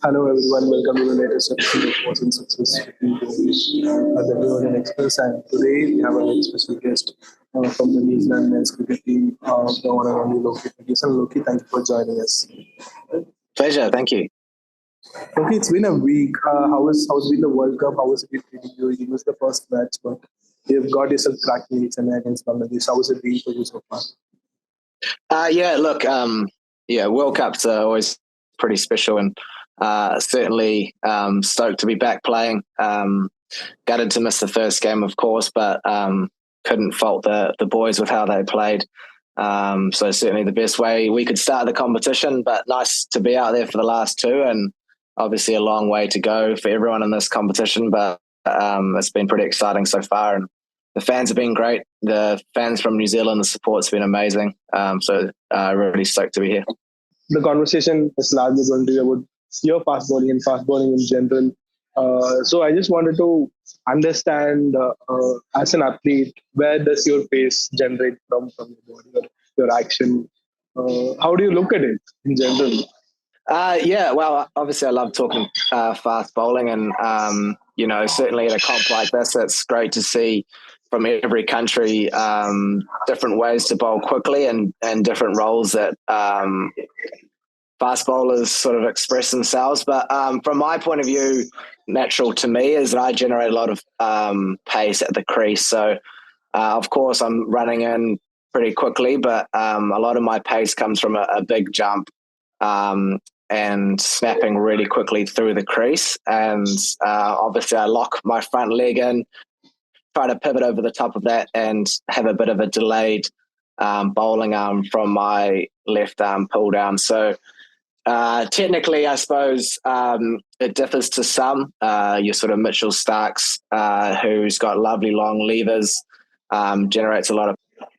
Hello everyone, welcome to the latest episode of What's in Success with me, Gomesh, the Golden Express. And today we have a very special guest from the New Zealand men's cricket team, the one and only Lockie Ferguson. Lockie, thank you for joining us. Pleasure, thank you. Lockie, it's been a week. How's been the World Cup? How was it been treating you? You missed the first match, but you've got yourself cracking each and against Bangladesh. How was it been for you so far? World Cups are always pretty special, and certainly stoked to be back playing. Gutted to miss the first game, of course, but couldn't fault the boys with how they played. So certainly the best way we could start the competition, but nice to be out there for the last two, and obviously a long way to go for everyone in this competition, but it's been pretty exciting so far, and the fans have been great. The fans from New Zealand, the support's been amazing. So really stoked to be here. The conversation is largely going to be about your fast bowling and fast bowling in general. So I just wanted to understand, as an athlete, where does your pace generate from your body, your action? How do you look at it in general? Obviously I love talking fast bowling, and certainly at a comp like this, it's great to see from every country different ways to bowl quickly and different roles that fast bowlers sort of express themselves. But from my point of view, natural to me is that I generate a lot of pace at the crease. So of course I'm running in pretty quickly, but a lot of my pace comes from a big jump and snapping really quickly through the crease. And obviously I lock my front leg in, try to pivot over the top of that and have a bit of a delayed bowling arm from my left arm pull down. So technically, I suppose it differs to some. Your sort of Mitchell Starks, who's got lovely long levers, generates a lot of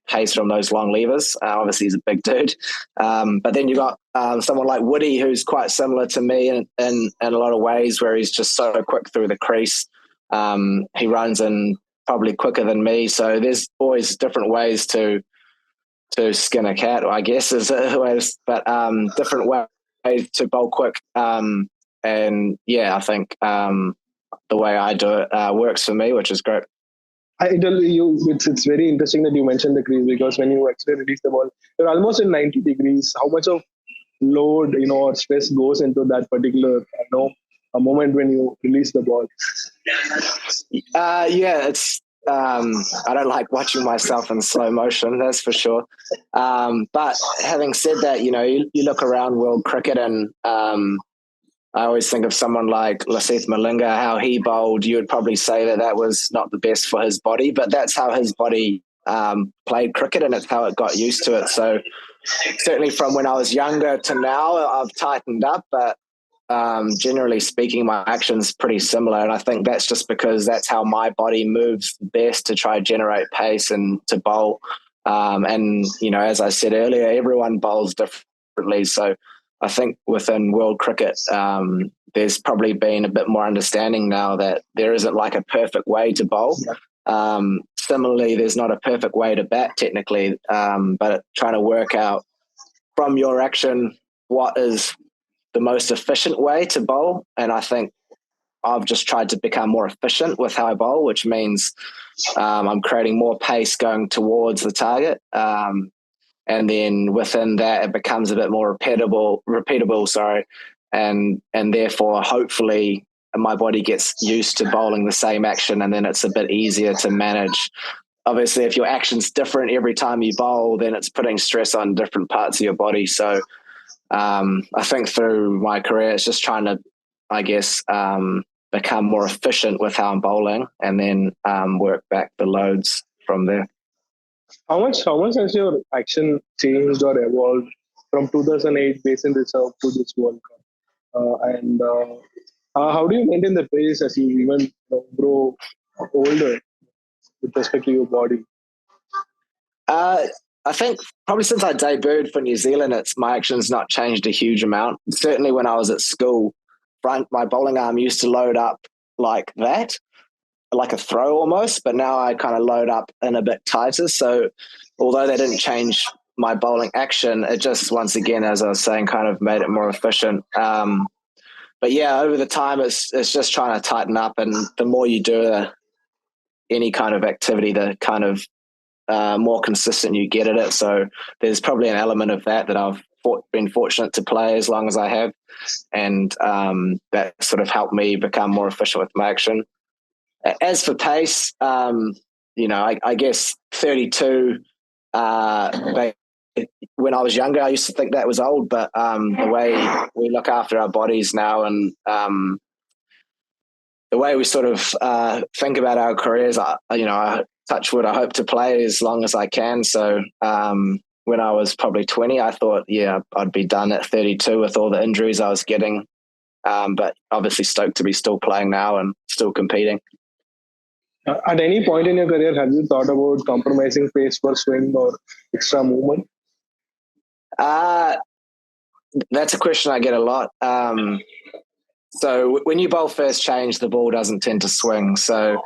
pace from those long levers. Obviously, he's a big dude. But then you've got someone like Woody, who's quite similar to me in a lot of ways, where he's just so quick through the crease. He runs in probably quicker than me. So there's always different ways to skin a cat, I guess, but different ways to bowl quick. I think the way I do it works for me, which is great. It's very interesting that you mentioned the crease, because when you actually release the ball, you're almost in 90 degrees. How much of load, or stress goes into that particular, a moment when you release the ball? It's I don't like watching myself in slow motion, that's for sure. But having said that, you look around world cricket, and I always think of someone like Lasith Malinga, how he bowled. You would probably say that was not the best for his body, but that's how his body played cricket, and it's how it got used to it. So certainly from when I was younger to now, I've tightened up, but generally speaking, my action's pretty similar. And I think that's just because that's how my body moves best to try to generate pace and to bowl. As I said earlier, everyone bowls differently. So I think within world cricket, there's probably been a bit more understanding now that there isn't like a perfect way to bowl. Similarly, there's not a perfect way to bat technically, but trying to work out from your action what is the most efficient way to bowl. And I think I've just tried to become more efficient with how I bowl, which means I'm creating more pace going towards the target. And then within that, it becomes a bit more repeatable, and therefore hopefully my body gets used to bowling the same action, and then it's a bit easier to manage. Obviously, if your action's different every time you bowl, then it's putting stress on different parts of your body. So I think through my career, it's just trying to, I guess, become more efficient with how I'm bowling, and then work back the loads from there. How much has your action changed or evolved from 2008 Basin Reserve to this World Cup? How do you maintain the pace as you even grow older with respect to your body? I think probably since I debuted for New Zealand, my action's not changed a huge amount. Certainly when I was at school, my bowling arm used to load up like that, like a throw almost, but now I kind of load up in a bit tighter. So although they didn't change my bowling action, it just, once again, as I was saying, kind of made it more efficient. but yeah, over the time, it's just trying to tighten up, and the more you do any kind of activity, the kind of more consistent you get at it. So there's probably an element of that I've been fortunate to play as long as I have, and that sort of helped me become more efficient with my action. As for pace, I guess 32. When I was younger, I used to think that was old, but the way we look after our bodies now, and the way we sort of think about our careers, touch wood, I hope to play as long as I can. So when I was probably 20, I thought, I'd be done at 32 with all the injuries I was getting. But obviously stoked to be still playing now and still competing. At any point in your career, have you thought about compromising pace for swing or extra movement? That's a question I get a lot. So when you bowl first change, the ball doesn't tend to swing. So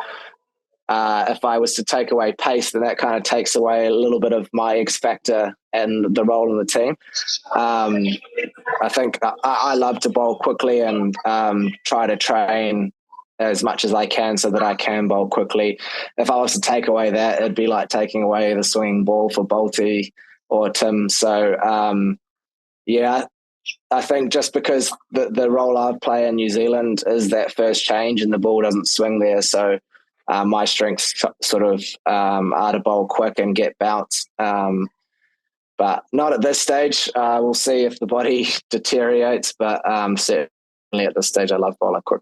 if I was to take away pace, then that kind of takes away a little bit of my X factor and the role in the team. I think I love to bowl quickly and try to train as much as I can so that I can bowl quickly. If I was to take away that, it'd be like taking away the swinging ball for Bolty or Tim. So, I think just because the role I play in New Zealand is that first change and the ball doesn't swing there. So my strengths sort of are to bowl quick and get bounce. But not at this stage. We'll see if the body deteriorates, but certainly at this stage, I love bowling quick.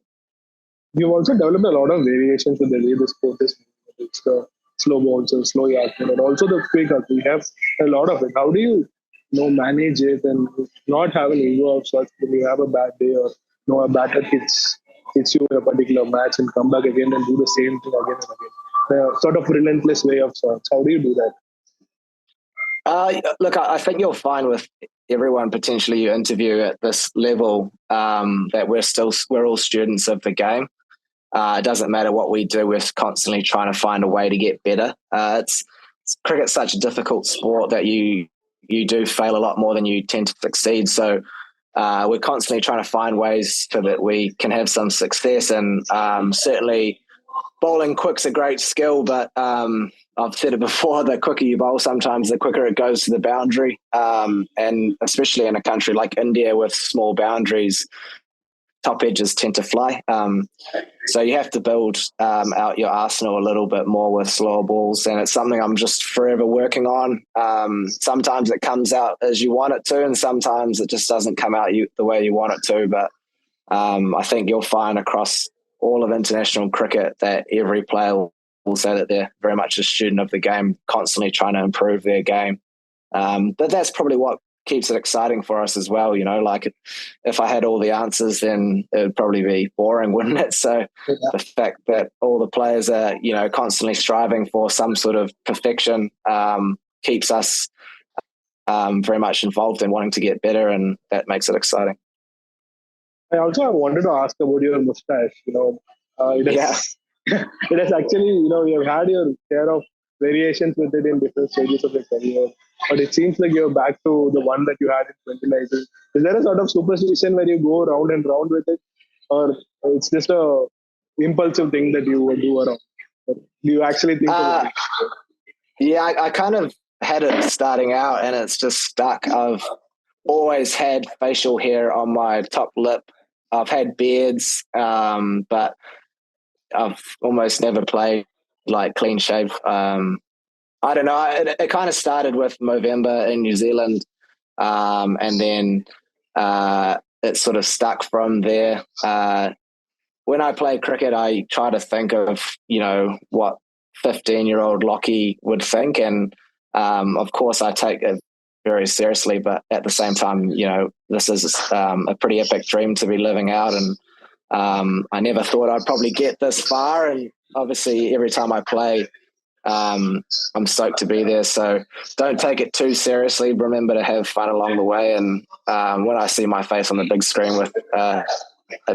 You've also developed a lot of variations with the way the sport is. It's the slow bounce or slow yard, and also the quick up. We have a lot of it. How do you manage it and not have an ego of sorts when you have a bad day, or a batter hits you in a particular match and come back again and do the same thing again and again? A sort of relentless way of sorts. How do you do that? Look, I think you'll find with everyone potentially you interview at this level that we're all students of the game. It doesn't matter what we do; we're constantly trying to find a way to get better. Cricket's such a difficult sport that you do fail a lot more than you tend to succeed. So we're constantly trying to find ways so that we can have some success. And certainly bowling quick's a great skill, but I've said it before, the quicker you bowl, sometimes the quicker it goes to the boundary. And especially in a country like India with small boundaries, top edges tend to fly. So you have to build out your arsenal a little bit more with slower balls, and it's something I'm just forever working on. Sometimes it comes out as you want it to, and sometimes it just doesn't come out the way you want it to. But I think you'll find across all of international cricket that every player will say that they're very much a student of the game, constantly trying to improve their game. But that's probably what keeps it exciting for us as well. Like if I had all the answers, then it would probably be boring, wouldn't it? So the fact that all the players are, constantly striving for some sort of perfection keeps us very much involved in wanting to get better, and that makes it exciting. I also wanted to ask about your mustache. It has actually, you've had your share of variations with it in different stages of your career, but it seems like you're back to the one that you had in 2019. Is there a sort of superstition where you go round and round with it, or it's just a impulsive thing that you would do around? Or do you actually think about it? Yeah, I kind of had it starting out, and it's just stuck. I've always had facial hair on my top lip. I've had beards, but I've almost never played like clean shave. I don't know. It kind of started with Movember in New Zealand, and then it sort of stuck from there. When I play cricket, I try to think of, what 15-year-old Lockie would think. And of course, I take it very seriously. But at the same time, this is a pretty epic dream to be living out. And I never thought I'd probably get this far. And obviously, every time I play, I'm stoked to be there. So don't take it too seriously. Remember to have fun along the way. And when I see my face on the big screen with a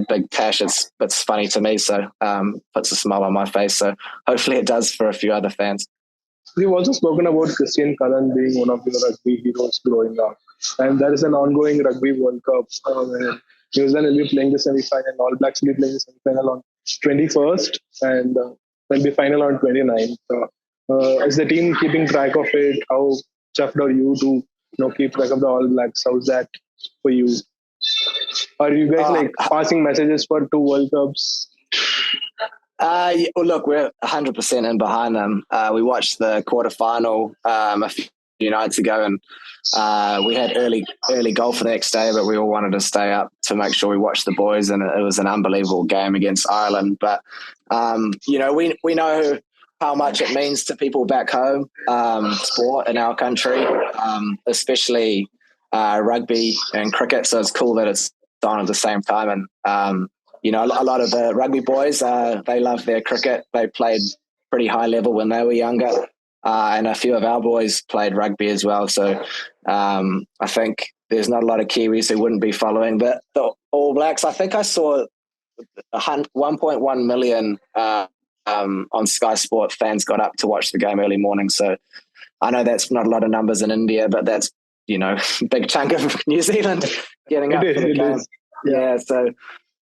big tash, it's funny to me. So puts a smile on my face. So hopefully it does for a few other fans. We've also spoken about Christian Cullen being one of your rugby heroes growing up. And there is an ongoing Rugby World Cup. New Zealand will be playing the semi-final. All Blacks will be playing the semi-final on 21st, and there'll be final on 29th. Is the team keeping track of it? How chuffed are you to keep track of the All Blacks? How's that for you? Are you guys Uh, like passing messages for 2 World Cups? well, look, we're 100% in behind them. We watched the quarterfinal a few nights ago, and we had early golf the next day, but we all wanted to stay up to make sure we watched the boys, and it was an unbelievable game against Ireland. But we know how much it means to people back home, sport in our country, especially rugby and cricket. So it's cool that it's on at the same time. And a lot of the rugby boys, they love their cricket. They played pretty high level when they were younger. And a few of our boys played rugby as well. So I think there's not a lot of Kiwis who wouldn't be following. But the All Blacks, I think I saw 1.1 million on Sky Sport fans got up to watch the game early morning. So I know that's not a lot of numbers in India, but that's, big chunk of New Zealand getting up for the game. Yeah. So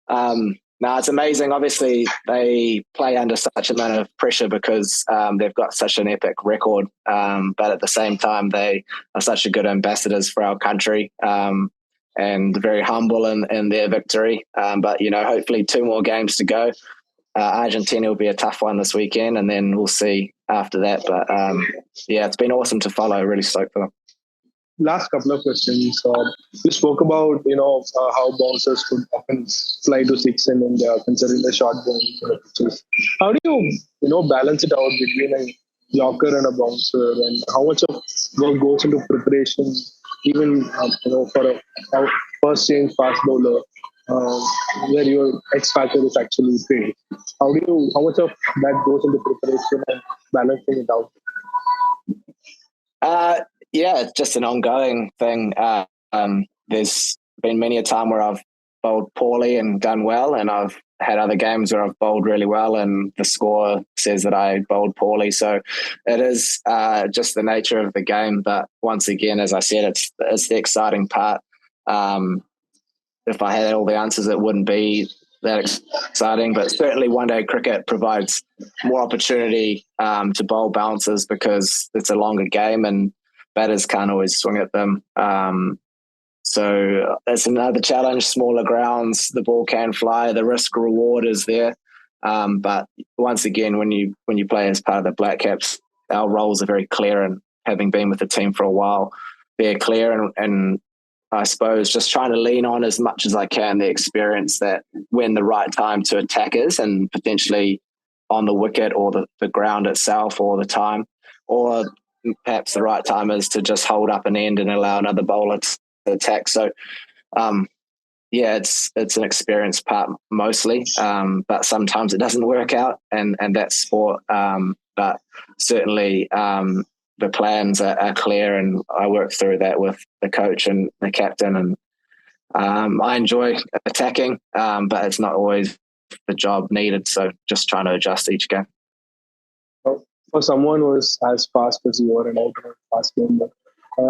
no, it's amazing. Obviously, they play under such amount of pressure because they've got such an epic record. But at the same time, they are such a good ambassadors for our country and very humble in their victory. But, hopefully 2 more games to go. Argentina will be a tough one this weekend, and then we'll see after that. But, it's been awesome to follow. Really stoked for them. Last couple of questions. You spoke about how bouncers could often fly to 6 in India, considering the short bounce. How do you balance it out between a Yorker and a bouncer, and how much of work goes into preparation, even for a first change fast bowler, where your X factor is actually paid? How much of that goes into preparation and balancing it out? It's just an ongoing thing. There's been many a time where I've bowled poorly and done well, and I've had other games where I've bowled really well and the score says that I bowled poorly. So it is just the nature of the game. But once again, as I said, it's the exciting part. If I had all the answers, it wouldn't be that exciting. But certainly one-day cricket provides more opportunity to bowl bouncers because it's a longer game and batters can't always swing at them. So that's another challenge. Smaller grounds, the ball can fly. The risk reward is there. But once again, when you play as part of the Black Caps, our roles are very clear, and having been with the team for a while, they're clear. And I suppose just trying to lean on as much as I can the experience that when the right time to attack is, and potentially on the wicket or the ground itself, or the time, or perhaps the right time is to just hold up an end and allow another bowler to attack. So it's an experience part mostly, but sometimes it doesn't work out, and that's sport. But certainly the plans are clear, and I work through that with the coach and the captain, and I enjoy attacking, but it's not always the job needed. So just trying to adjust each game. For someone who is as fast as you are, and out and fast bowler,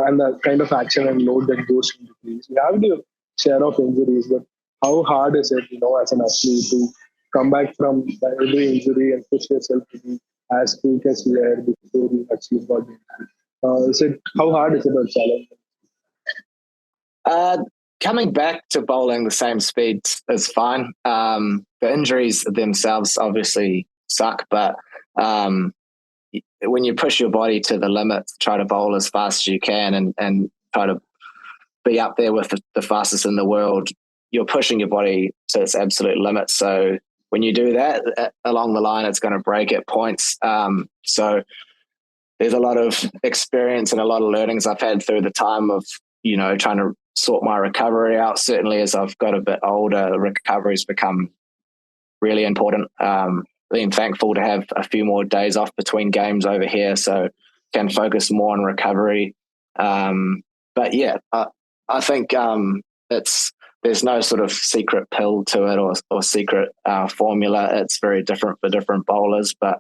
and the kind of action and load that goes into these, you have the share of injuries. But how hard is it, as an athlete, to come back from every injury and push yourself to be as quick as you were before you actually got the injury? How hard is it a challenge? Coming back to bowling the same speed is fine. The injuries themselves obviously suck, but when you push your body to the limit, try to bowl as fast as you can and try to be up there with the fastest in the world, you're pushing your body to its absolute limit. So when you do that, along the line, it's going to break at points. So there's a lot of experience and a lot of learnings I've had through the time of, trying to sort my recovery out. Certainly as I've got a bit older, recovery's become really important. Being thankful to have a few more days off between games over here, so can focus more on recovery. But yeah, I think there's no sort of secret pill to it or secret formula. It's very different for different bowlers, but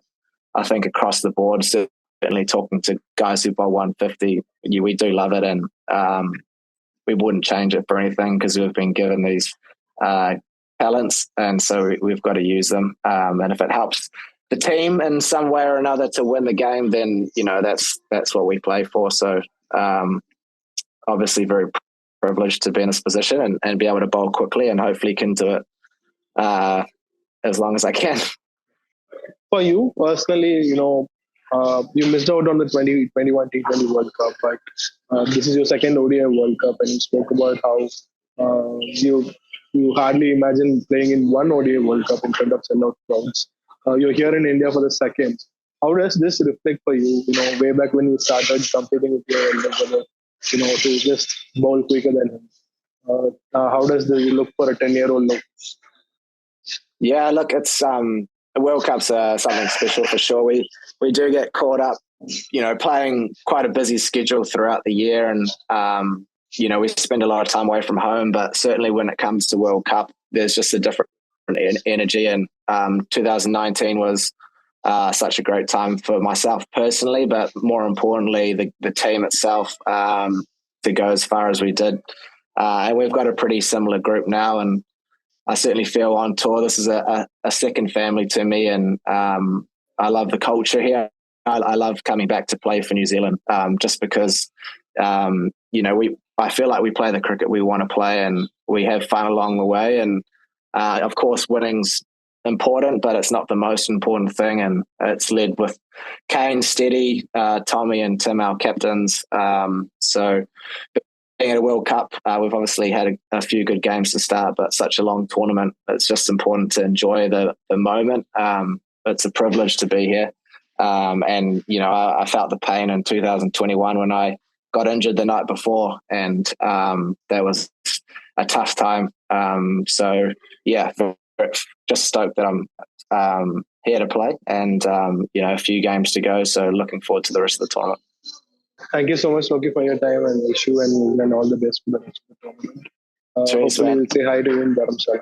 I think across the board, certainly talking to guys who bowl 150, we do love it, and we wouldn't change it for anything because we've been given these talents, and so we've got to use them. And if it helps the team in some way or another to win the game, then that's what we play for. So obviously very privileged to be in this position and be able to bowl quickly, and hopefully can do it as long as I can. For you personally, you missed out on the 2021 T20 World Cup, but this is your second ODI World Cup, and you spoke about how you hardly imagine playing in one ODI World Cup in front of sellout crowds. You're here in India for the second. How does this reflect for you? Way back when you started competing with your elder brother, to just bowl quicker than him. How does this look for a 10-year-old look? Yeah, look, it's World Cup's something special for sure. We do get caught up, playing quite a busy schedule throughout the year, and we spend a lot of time away from home. But certainly when it comes to World Cup, there's just a different energy. And 2019 was such a great time for myself personally, but more importantly, the team itself to go as far as we did. And we've got a pretty similar group now, and I certainly feel on tour this is a second family to me, and I love the culture here. I love coming back to play for New Zealand, just because I feel like we play the cricket we want to play, and we have fun along the way. And of course, winning's important, but it's not the most important thing. And it's led with Kane, Steady, Tommy, and Tim, our captains. So being at a World Cup, we've obviously had a few good games to start, but such a long tournament, it's just important to enjoy the moment. It's a privilege to be here. And, I felt the pain in 2021 when I got injured the night before, and that was a tough time. So, yeah, just stoked that I'm here to play, and, a few games to go. So looking forward to the rest of the tournament. Thank you so much, Lockie, for your time, and wish you and New Zealand all the best for the rest of the tournament. Hopefully, we'll say hi to you in Dharamshala.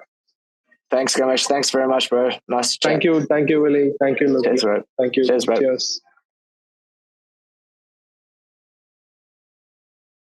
Thanks, Gomesh. Thanks very much, bro. Nice to chat. Thank you, Willie. Thank you, Lockie. Cheers, bro. Thank you. Cheers, bro. Cheers.